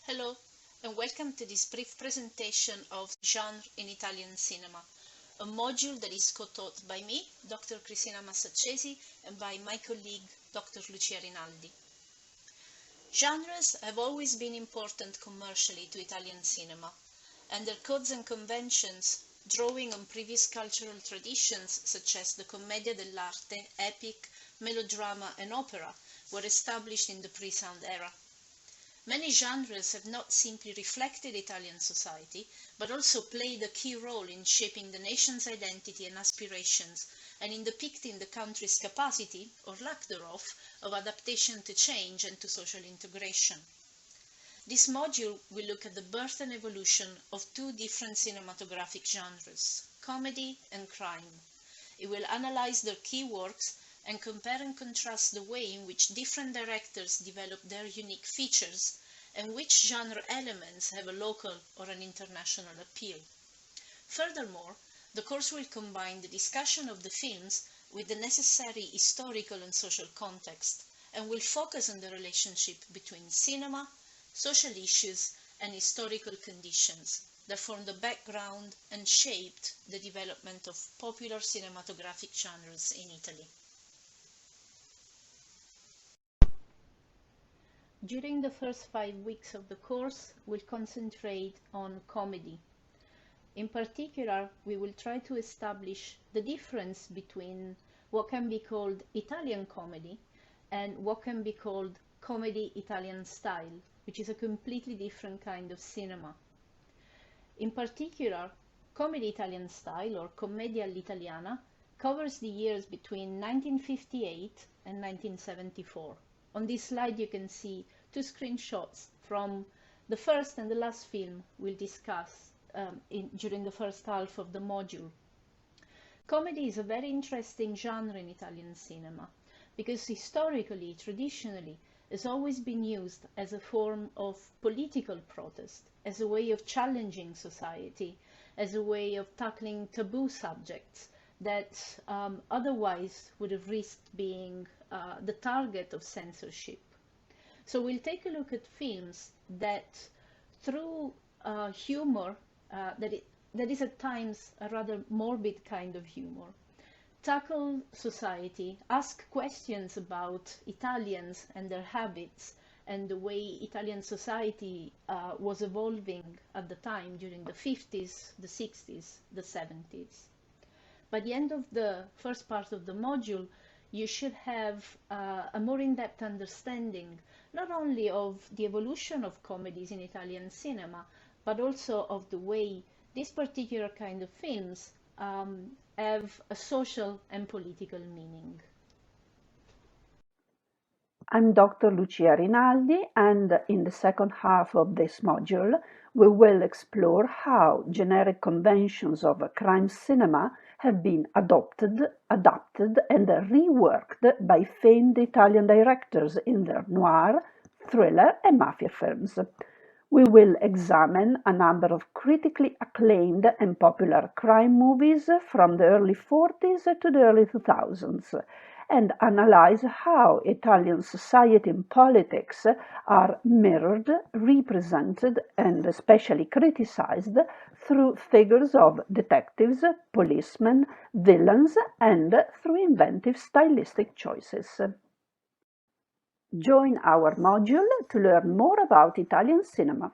Hello, and welcome to this brief presentation of genre in Italian cinema, a module that is co-taught by me, Dr. Cristina Massaccesi, and by my colleague, Dr. Lucia Rinaldi. Genres have always been important commercially to Italian cinema, and their codes and conventions, drawing on previous cultural traditions such as the commedia dell'arte, epic, melodrama, and opera, were established in the pre-sound era. Many genres have not simply reflected Italian society, but also played a key role in shaping the nation's identity and aspirations, and in depicting the country's capacity, or lack thereof, of adaptation to change and to social integration. This module will look at the birth and evolution of two different cinematographic genres, comedy and crime. It will analyze their key works and compare and contrast the way in which different directors develop their unique features and which genre elements have a local or an international appeal. Furthermore, the course will combine the discussion of the films with the necessary historical and social context and will focus on the relationship between cinema, social issues, and historical conditions that form the background and shaped the development of popular cinematographic genres in Italy. During the first 5 weeks of the course, we'll concentrate on comedy. In particular, we will try to establish the difference between what can be called Italian comedy and what can be called comedy Italian style, which is a completely different kind of cinema. In particular, comedy Italian style, or commedia all'italiana, covers the years between 1958 and 1974. On this slide you can see two screenshots from the first and the last film we'll discuss during the first half of the module. Comedy is a very interesting genre in Italian cinema because historically, traditionally, has always been used as a form of political protest, as a way of challenging society, as a way of tackling taboo subjects that otherwise would have risked being the target of censorship. So we'll take a look at films that, through humor, that is at times a rather morbid kind of humor, tackle society, ask questions about Italians and their habits and the way Italian society was evolving at the time during the 50s, the 60s, the 70s. By the end of the first part of the module, you should have a more in-depth understanding not only of the evolution of comedies in Italian cinema, but also of the way this particular kind of films have a social and political meaning. I'm Dr. Lucia Rinaldi, and in the second half of this module, we will explore how generic conventions of crime cinema have been adopted, adapted, and reworked by famed Italian directors in their noir, thriller, and mafia films. We will examine a number of critically acclaimed and popular crime movies from the early 40s to the early 2000s, and analyze how Italian society and politics are mirrored, represented, and especially criticized through figures of detectives, policemen, villains, and through inventive stylistic choices. Join our module to learn more about Italian cinema.